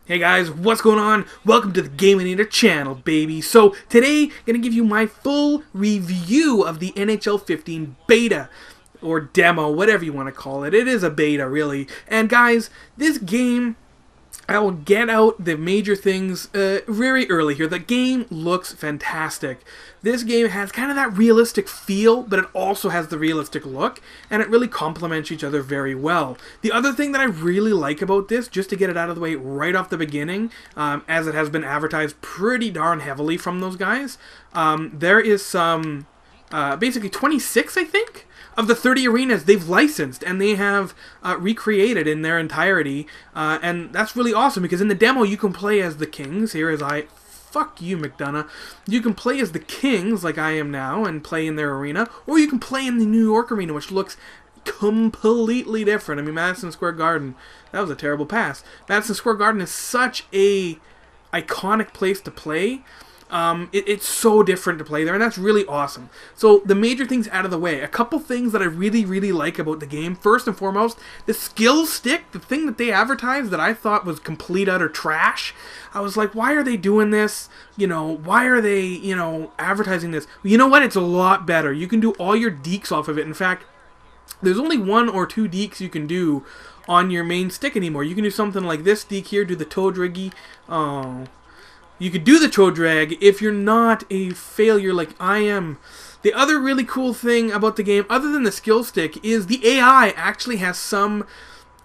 Hey guys, what's going on? Welcome to the Gaming Eater channel, baby. So today, gonna give you my full review of the NHL 15 beta, or demo, whatever you want to call it. It is a beta, really. And guys, this game, I will get out the major things very early here. The game looks fantastic. This game has kind of that realistic feel, but it also has the realistic look, and it really complements each other very well. The other thing that I really like about this, just to get it out of the way right off the beginning, as it has been advertised pretty darn heavily from those guys, there is some, basically 26, I think, of the 30 arenas they've licensed and they have recreated in their entirety, and that's really awesome because in the demo you can play as the Kings. Here as I... Fuck you, McDonough. You can play as the Kings, like I am now, and play in their arena, or you can play in the New York arena, which looks completely different. I mean, Madison Square Garden, that was a terrible pass. Madison Square Garden is such a iconic place to play. It's so different to play there, and that's really awesome. So the major things out of the way, a couple things that I really like about the game. First and foremost, the skill stick, the thing that they advertised that I thought was complete utter trash. I was like, why are they doing this? You know, why are they, you know, advertising this? Well, you know what? It's a lot better. You can do all your deeks off of it. In fact, there's only 1 or 2 deeks you can do on your main stick anymore. You can do something like this deek here, do the toe driggy. Oh... You could do the toe drag if you're not a failure like I am. The other really cool thing about the game, other than the skill stick, is the AI actually has some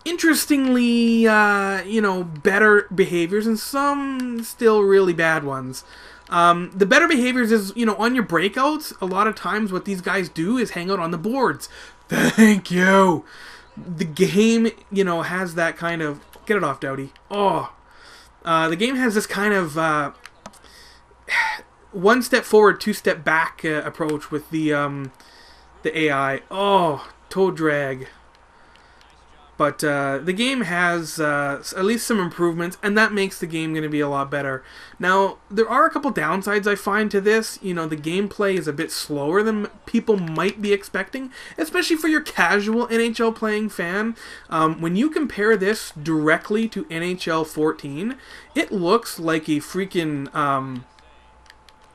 interestingly, better behaviors and some still really bad ones. The better behaviors is, on your breakouts, a lot of times what these guys do is hang out on the boards. Thank you! The game, has that kind of... Get it off, Dowdy. Oh... the game has this kind of 1 step forward, 2 step back approach with the AI. Oh, toe drag. But the game has at least some improvements, and that makes the game going to be a lot better. Now, there are a couple downsides I find to this. The gameplay is a bit slower than people might be expecting, especially for your casual NHL playing fan. When you compare this directly to NHL 14, it looks like a freaking...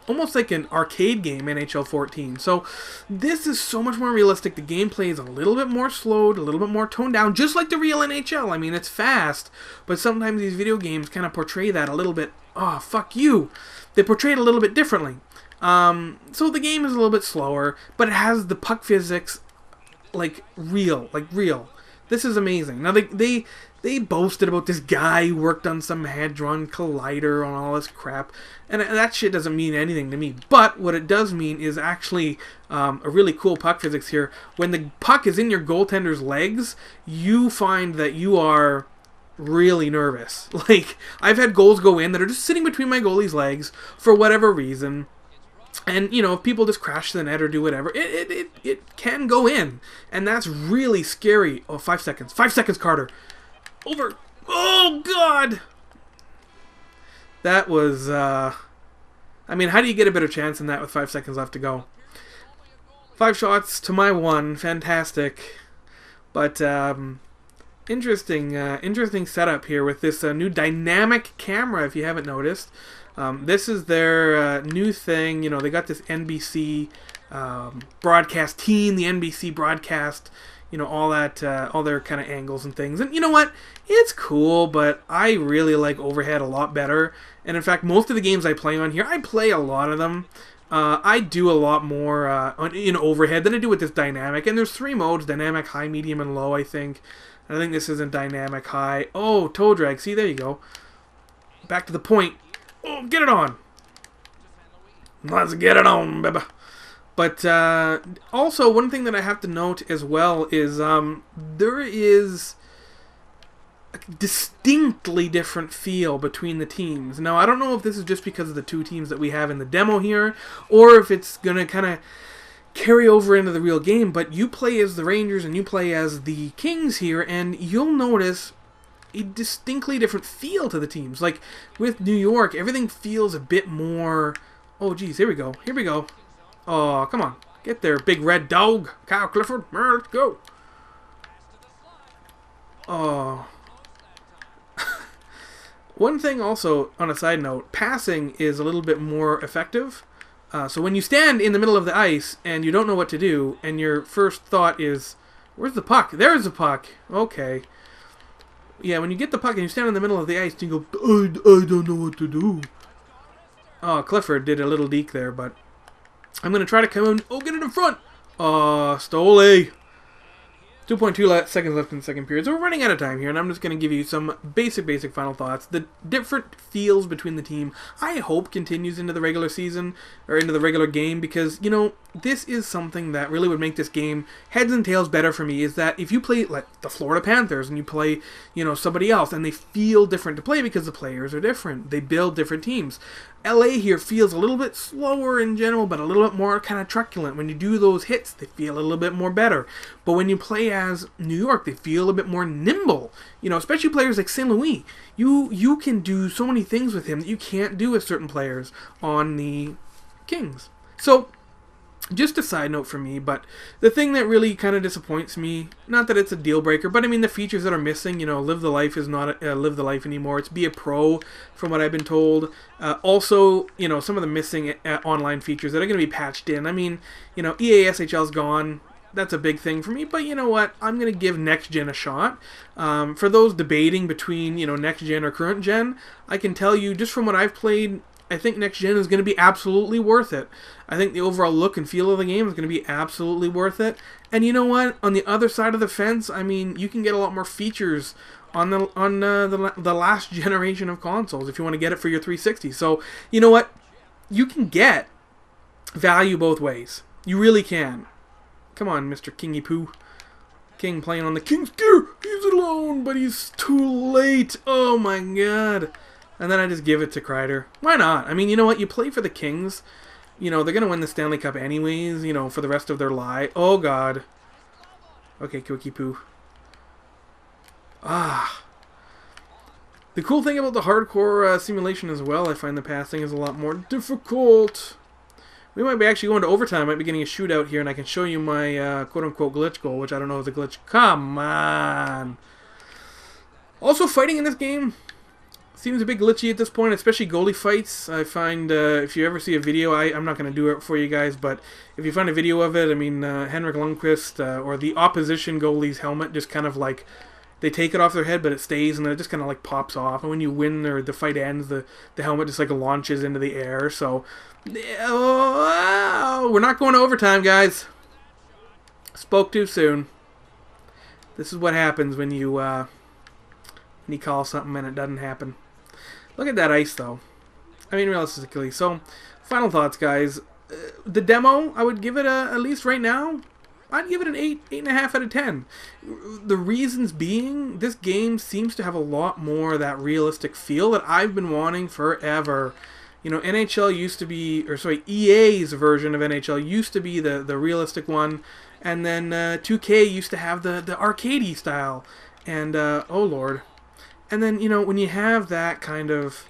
almost like an arcade game, NHL 14. So this is so much more realistic. The gameplay is a little bit more slowed, a little bit more toned down, just like the real NHL. I mean, it's fast, but sometimes these video games kind of portray that a little bit, oh, fuck you. They portray it a little bit differently. So the game is a little bit slower, but it has the puck physics like real. This is amazing. Now, they boasted about this guy who worked on some Hadron Collider on all this crap, and that shit doesn't mean anything to me. But what it does mean is actually a really cool puck physics here. When the puck is in your goaltender's legs, you find that you are really nervous. Like, I've had goals go in that are just sitting between my goalie's legs for whatever reason. And, if people just crash the net or do whatever, it can go in. And that's really scary. Oh, 5 seconds. 5 seconds, Carter. Over. Oh, God! That was, I mean, how do you get a better chance than that with 5 seconds left to go? 5 shots to my 1. Fantastic. But, interesting setup here with this new dynamic camera, if you haven't noticed. This is their new thing. They got this NBC broadcast team, the NBC broadcast, all that, all their kind of angles and things. And you know what? It's cool, but I really like overhead a lot better. And in fact, most of the games I play on here, I play a lot of them. I do a lot more in overhead than I do with this dynamic. And there's 3 modes: dynamic, high, medium, and low, I think. I think this isn't dynamic high. Oh, toe drag. See, there you go. Back to the point. Oh, get it on. Let's get it on, baby. But also, one thing that I have to note as well is there is a distinctly different feel between the teams. Now, I don't know if this is just because of the 2 teams that we have in the demo here, or if it's going to kind of carry over into the real game, but you play as the Rangers and you play as the Kings here, and you'll notice a distinctly different feel to the teams. Like, with New York, everything feels a bit more... Oh, geez, here we go. Here we go. Oh, come on. Get there, big red dog. Kyle Clifford, let's go. Oh. One thing also, on a side note, passing is a little bit more effective. So when you stand in the middle of the ice and you don't know what to do, and your first thought is, where's the puck? There's the puck. Okay. Yeah, when you get the puck and you stand in the middle of the ice and you go, I don't know what to do. Oh, Clifford did a little deke there, but I'm going to try to come in. Oh, get it in front. Stole. 2.2 seconds left in the second period, so we're running out of time here, and I'm just going to give you some basic final thoughts. The different feels between the team, I hope, continues into the regular season, or into the regular game, because, you know, this is something that really would make this game heads and tails better for me, is that if you play, like, the Florida Panthers, and you play, you know, somebody else, and they feel different to play because the players are different. They build different teams. LA here feels a little bit slower in general, but a little bit more kind of truculent. When you do those hits, they feel a little bit more better. But when you play as New York, they feel a bit more nimble. You know, especially players like St. Louis. You can do so many things with him that you can't do with certain players on the Kings. So, just a side note for me, but the thing that really kind of disappoints me, not that it's a deal breaker, but I mean the features that are missing, you know, Live the Life is not Live the Life anymore. It's Be a Pro, from what I've been told. Also, you know, some of the missing online features that are going to be patched in. I mean, you know, EA SHL's gone. That's a big thing for me, but you know what? I'm going to give Next Gen a shot. For those debating between, you know, Next Gen or Current Gen, I can tell you, just from what I've played, I think Next Gen is going to be absolutely worth it. I think the overall look and feel of the game is going to be absolutely worth it. And you know what? On the other side of the fence, I mean, you can get a lot more features on the last generation of consoles if you want to get it for your 360. So, you know what? You can get value both ways. You really can. Come on, Mr. Kingy Poo. King playing on the King's gear. He's alone, but he's too late. Oh my god. And then I just give it to Kreider. Why not? I mean, you know what? You play for the Kings. You know, they're going to win the Stanley Cup anyways, you know, for the rest of their life. Oh, God. Okay, Cookie Poo. The cool thing about the hardcore simulation as well, I find the passing is a lot more difficult. We might be actually going to overtime. I might be getting a shootout here, and I can show you my quote-unquote glitch goal, which I don't know is a glitch. Come on. Also, fighting in this game seems a bit glitchy at this point, especially goalie fights. I find if you ever see a video, I'm not going to do it for you guys, but if you find a video of it, I mean, Henrik Lundqvist or the opposition goalie's helmet just kind of like, they take it off their head, but it stays, and then it just kind of like pops off. And when you win or the fight ends, the helmet just like launches into the air. So, we're not going to overtime, guys. Spoke too soon. This is what happens when you call something and it doesn't happen. Look at that ice, though. I mean, realistically. So, final thoughts, guys. The demo, I would give it at least right now, I'd give it an 8.5 out of 10. The reasons being, this game seems to have a lot more of that realistic feel that I've been wanting forever. You know, NHL used to be, or sorry, EA's version of NHL used to be the realistic one, and then 2K used to have the arcadey style. And, oh lord. And then, you know, when you have that kind of,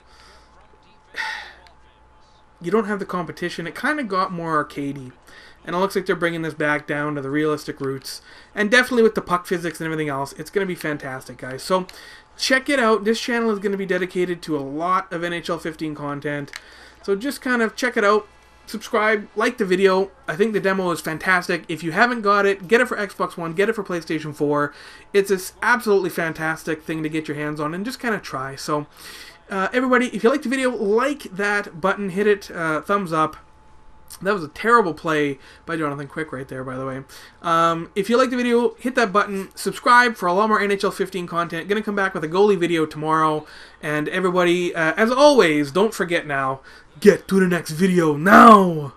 you don't have the competition, it kind of got more arcadey. And it looks like they're bringing this back down to the realistic roots. And definitely with the puck physics and everything else, it's going to be fantastic, guys. So, check it out. This channel is going to be dedicated to a lot of NHL 15 content. So just kind of check it out. Subscribe, like the video. I think the demo is fantastic. If you haven't got it, get it for Xbox One, get it for PlayStation 4. It's an absolutely fantastic thing to get your hands on and just kind of try. So, everybody, if you liked the video, like that button, hit it, thumbs up. That was a terrible play by Jonathan Quick right there, by the way. If you liked the video, hit that button. Subscribe for a lot more NHL 15 content. Going to come back with a goalie video tomorrow. And everybody, as always, don't forget now, get to the next video now!